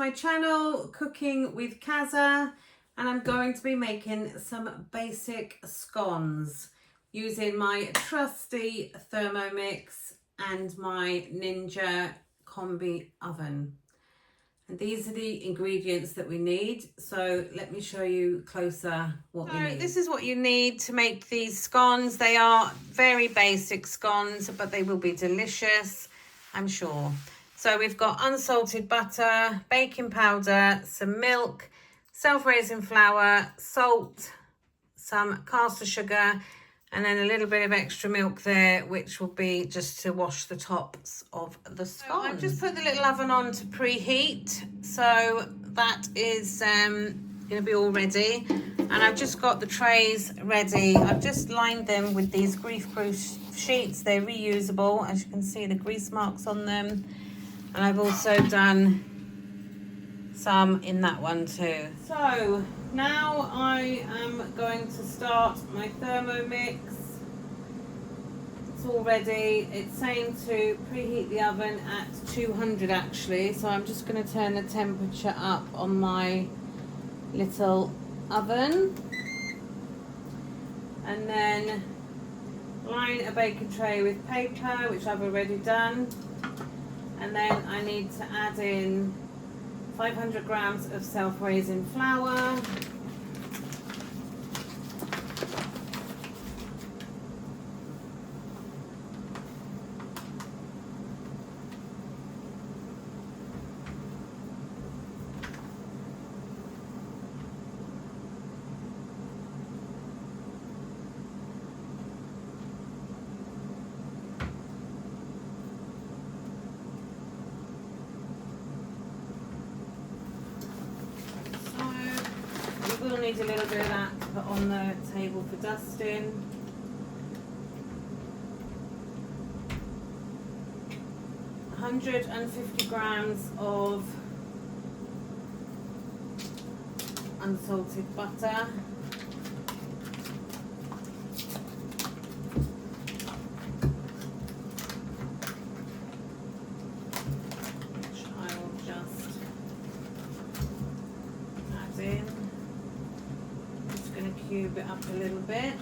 my channel, Cooking with Kaza, and I'm going to be making some basic scones using my trusty Thermomix and my Ninja combi oven. And these are the ingredients that we need, so let me show you closer what we need. This is what you need to make these scones. They are very basic scones, but they will be delicious, I'm sure. So we've got unsalted butter, baking powder, some milk, self-raising flour, salt, some caster sugar, and then a little bit of extra milk there, which will be just to wash the tops of the scones. So I've just put the little oven on to preheat, so that is going to be all ready. And I've just got the trays ready. I've just lined them with these grease-proof sheets. They're reusable, as you can see the grease marks on them. And I've also done some in that one too. So now I am going to start my Thermomix. It's all ready. It's saying to preheat the oven at 200 actually. So I'm just going to turn the temperature up on my little oven. And then line a baking tray with paper, which I've already done. And then I need to add in 500 grams of self-raising flour. We'll need a little bit of that to put on the table for dusting. $150 grams of unsalted butter. Which I will just add in. Going to cube it up a little bit.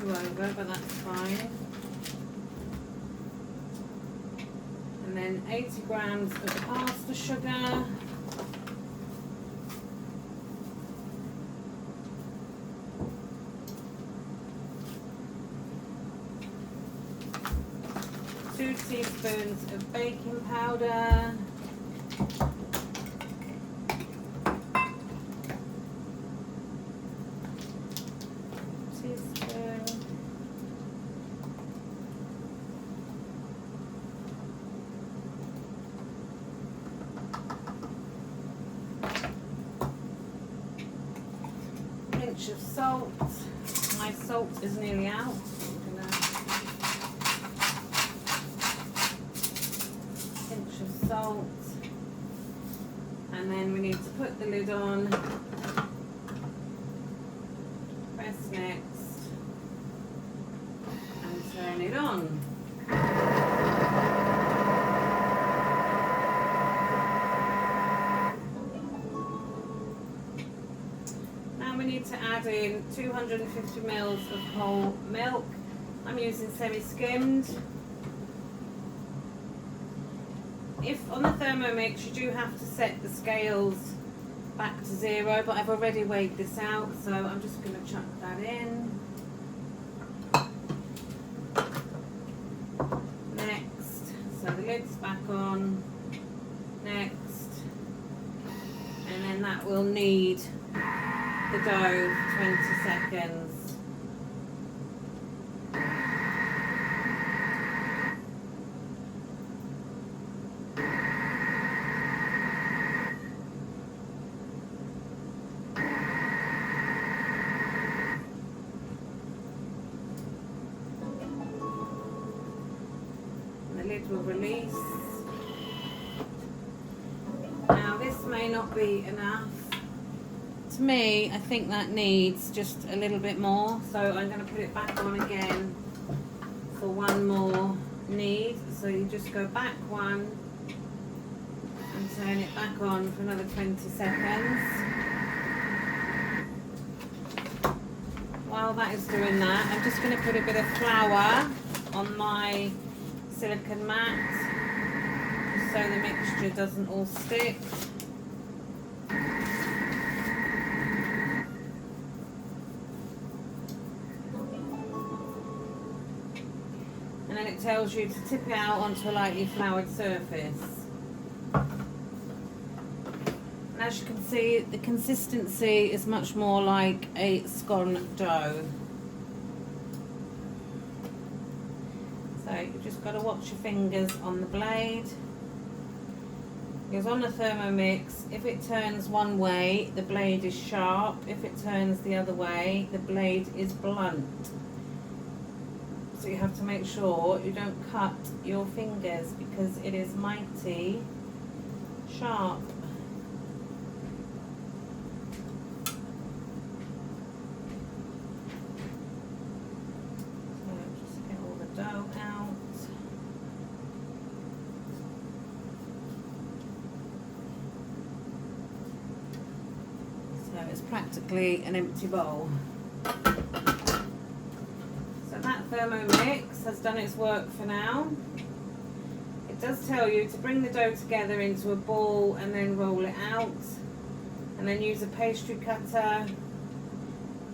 Over, but that's fine. And then 80 grams of caster sugar. Two teaspoons of baking powder. Of salt. My salt is nearly out. I'm gonna pinch of salt, and then we need to put the lid on. Press next and turn it on. We need to add in 250 mils of whole milk. I'm using semi-skimmed. If on the Thermomix you do have to set the scales back to 0, but I've already weighed this out, so I'm just going to chuck that in. Next, so the lid's back on. Next, and then that will need the dough for 20 seconds. The lid will release. Now this may not be enough. To me, I think that needs just a little bit more, so I'm going to put it back on again for one more knead. So you just go back one and turn it back on for another 20 seconds. While that is doing that, I'm just going to put a bit of flour on my silicone mat just so the mixture doesn't all stick. And then it tells you to tip it out onto a lightly floured surface. And as you can see, the consistency is much more like a scone dough. So you've just got to watch your fingers on the blade. Because on the Thermomix, if it turns one way, the blade is sharp. If it turns the other way, the blade is blunt. So you have to make sure you don't cut your fingers because it is mighty sharp. So just get all the dough out. So it's practically an empty bowl. That Thermomix has done its work for now. It does tell you to bring the dough together into a ball and then roll it out, and then use a pastry cutter,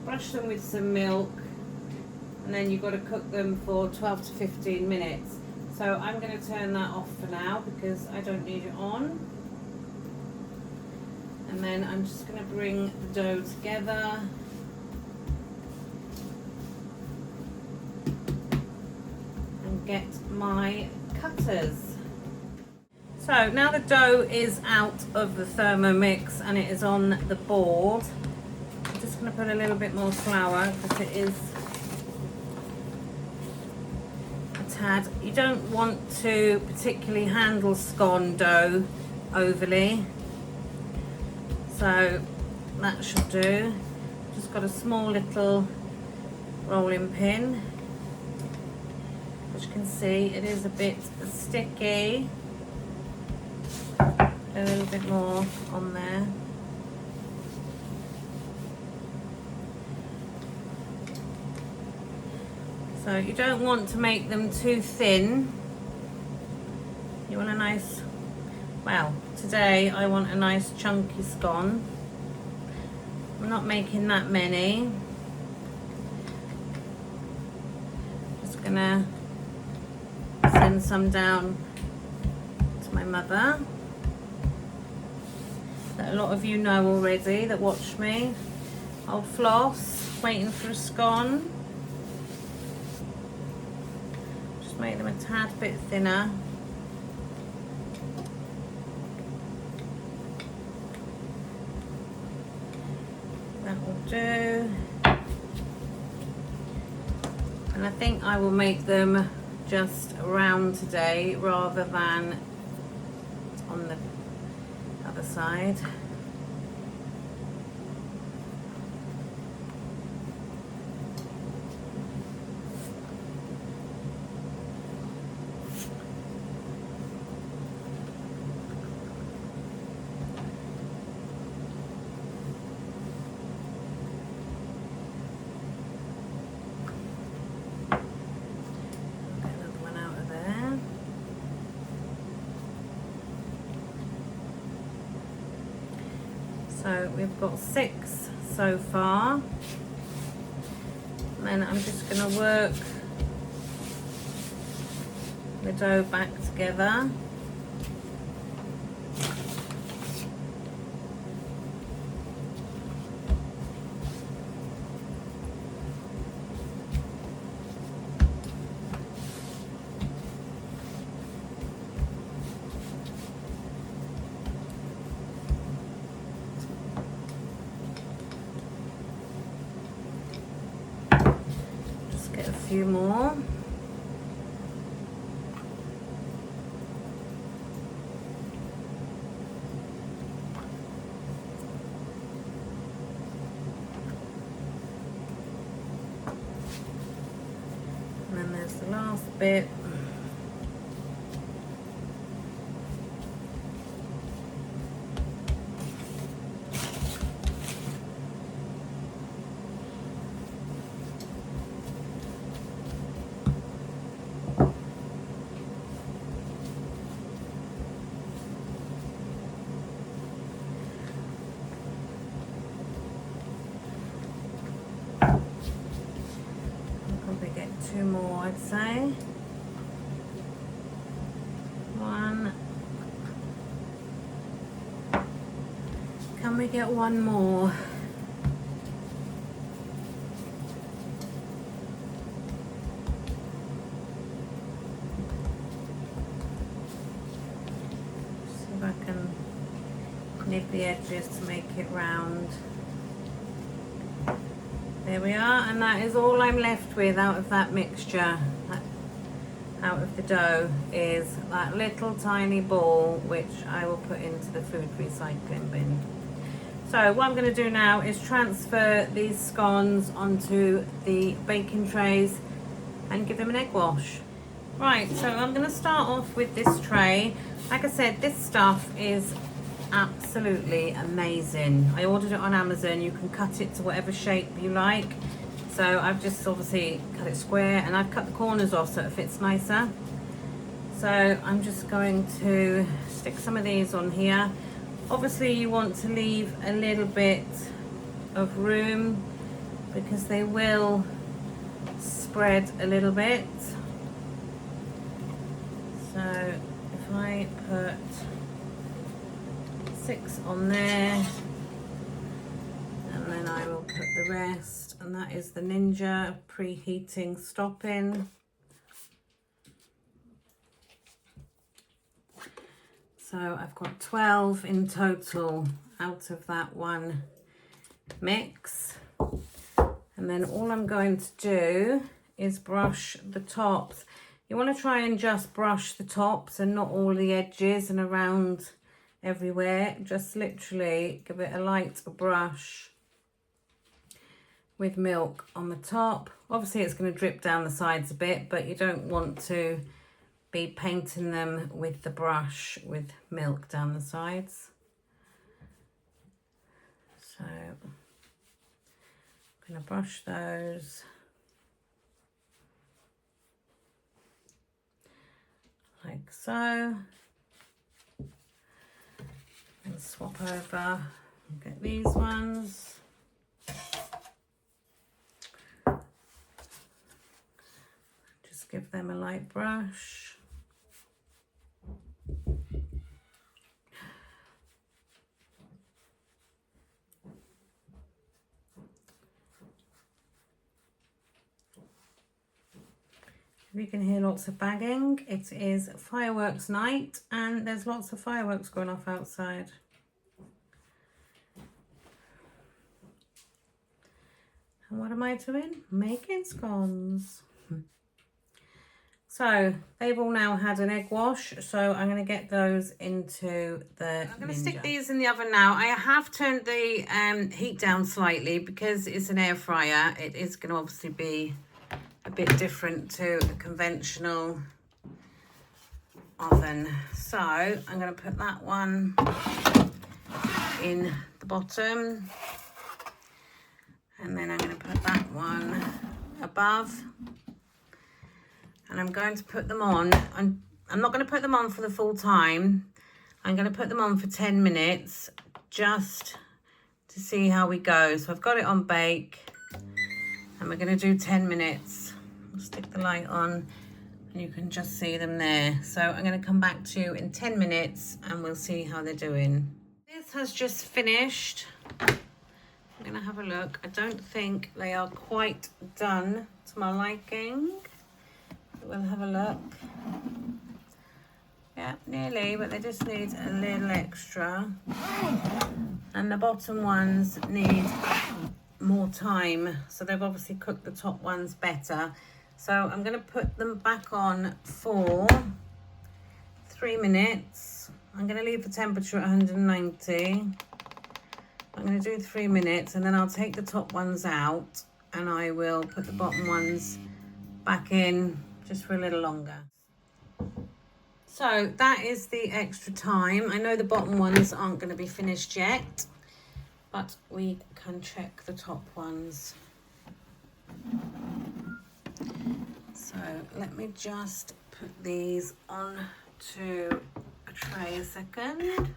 brush them with some milk, and then you've got to cook them for 12 to 15 minutes. So I'm going to turn that off for now because I don't need it on. And then I'm just going to bring the dough together. Get my cutters. So now the dough is out of the Thermomix and it is on the board. I'm just going to put a little bit more flour because it is a tad. You don't want to particularly handle scone dough overly, so that should do. Just got a small little rolling pin. As you can see, it is a bit sticky. A little bit more on there. So you don't want to make them too thin. You want a nice, well, today I want a nice chunky scone. I'm not making that many. Just gonna send some down to my mother that a lot of you know already that watch me. Old Floss, waiting for a scone. Just make them a tad bit thinner. That will do. And I think I will make them just round today rather than on the other side. So we've got 6 so far. And then I'm just going to work the dough back together. few more. And then there's the last bit. Probably get 2 more, I'd say. 1. Can we get 1 more? See if I can nib the edges to make it round. There we are, and that is all I'm left with out of that mixture, out of the dough, is that little tiny ball, which I will put into the food recycling bin. So what I'm going to do now is transfer these scones onto the baking trays and give them an egg wash. Right, so I'm going to start off with this tray. Like I said, this stuff is absolutely amazing. I ordered it on Amazon. You can cut it to whatever shape you like. So I've just obviously cut it square, and I've cut the corners off so it fits nicer. So I'm just going to stick some of these on here. Obviously you want to leave a little bit of room because they will spread a little bit. So if I put 6 on there, and then I will put the rest, and that is the Ninja preheating stopping. So I've got 12 in total out of that one mix, and then all I'm going to do is brush the tops. You want to try and just brush the tops and not all the edges and around everywhere. Just literally give it a light brush with milk on the top. Obviously it's going to drip down the sides a bit, but you don't want to be painting them with the brush with milk down the sides. So I'm going to brush those like so, and swap over and get these ones. Just give them a light brush. You can hear lots of banging. It is fireworks night and there's lots of fireworks going off outside. And what am I doing? Making scones. So they've all now had an egg wash, so I'm going to get those into the I'm going to stick these in the oven now. I have turned the heat down slightly because it's an air fryer. It is going to obviously be a bit different to a conventional oven. So I'm going to put that one in the bottom, and then I'm going to put that one above, and I'm going to put them on. I'm not going to put them on for the full time. I'm going to put them on for 10 minutes just to see how we go. So I've got it on bake and we're going to do 10 minutes. I'll stick the light on and you can just see them there. So I'm going to come back to you in 10 minutes and we'll see how they're doing. This has just finished. I'm going to have a look. I don't think they are quite done to my liking. We'll have a look. Yeah, nearly, but they just need a little extra. And the bottom ones need more time. So they've obviously cooked the top ones better. So I'm going to put them back on for 3 minutes. I'm going to leave the temperature at 190. I'm going to do 3 minutes, and then I'll take the top ones out and I will put the bottom ones back in just for a little longer. So that is the extra time. I know the bottom ones aren't going to be finished yet, but we can check the top ones. So let me just put these on to a tray a second,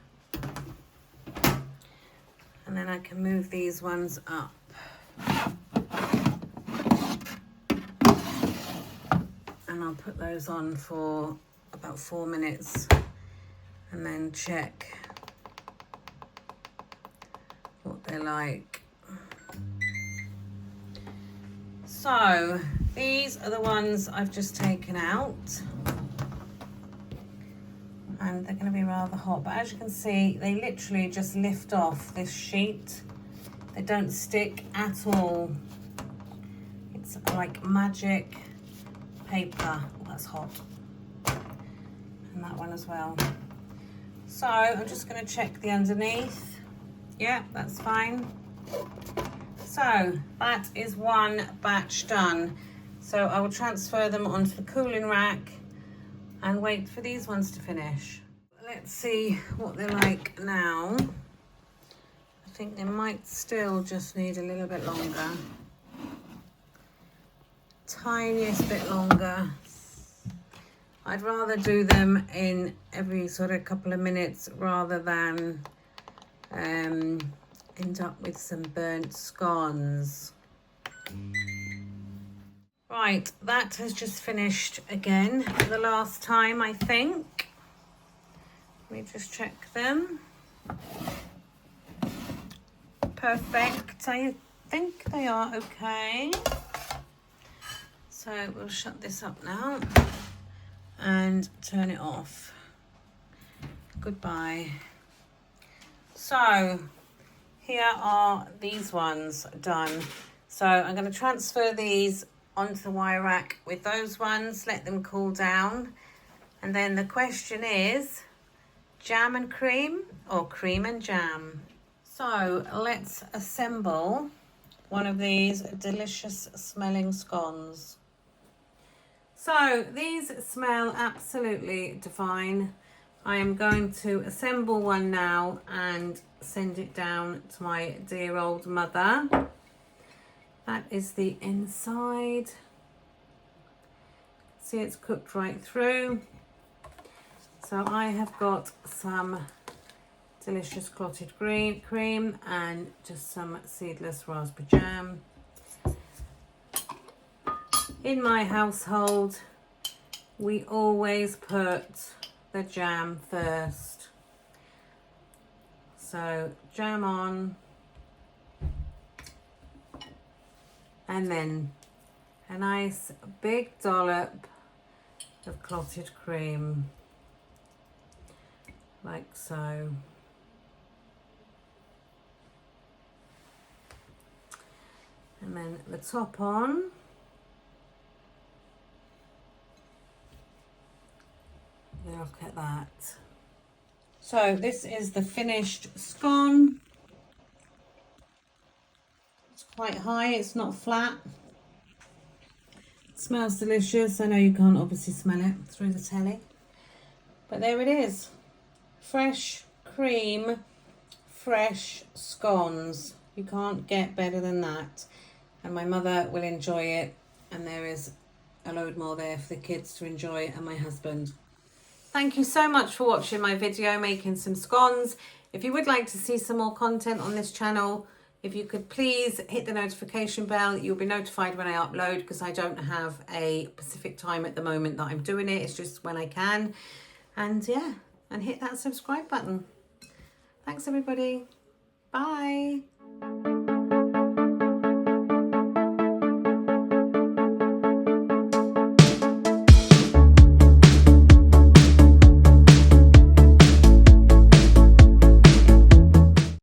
and then I can move these ones up. And I'll put those on for about 4 minutes and then check what they're like. So these are the ones I've just taken out, and they're going to be rather hot, but as you can see, they literally just lift off this sheet. They don't stick at all. It's like magic paper. Oh, that's hot. And that one as well. So I'm just going to check the underneath. Yeah, that's fine. So that is one batch done. So I will transfer them onto the cooling rack and wait for these ones to finish. Let's see what they're like now. I think they might still just need a little bit longer. Tiniest bit longer. I'd rather do them in every sort of couple of minutes rather than end up with some burnt scones. Right, that has just finished again for the last time, I think. Let me just check them. Perfect, I think they are okay. So we'll shut this up now and turn it off. Goodbye. So here are these ones done. So I'm going to transfer these onto the wire rack with those ones, let them cool down. And then the question is, jam and cream or cream and jam? So let's assemble one of these delicious smelling scones. So these smell absolutely divine. I am going to assemble one now and send it down to my dear old mother. That is the inside. See, it's cooked right through. So I have got some delicious clotted cream and just some seedless raspberry jam. In my household, we always put the jam first. So jam on, and then a nice big dollop of clotted cream, like so. And then the top on. Look at that. So this is the finished scone. It's quite high, it's not flat. It smells delicious. I know you can't obviously smell it through the telly, but there it is. Fresh cream, fresh scones. You can't get better than that. And my mother will enjoy it, and there is a load more there for the kids to enjoy, and my husband. Thank you so much for watching my video making some scones. If you would like to see some more content on this channel, if you could please hit the notification bell, you'll be notified when I upload, because I don't have a specific time at the moment that I'm doing it. It's just when I can. And yeah, and hit that subscribe button. Thanks everybody. Bye.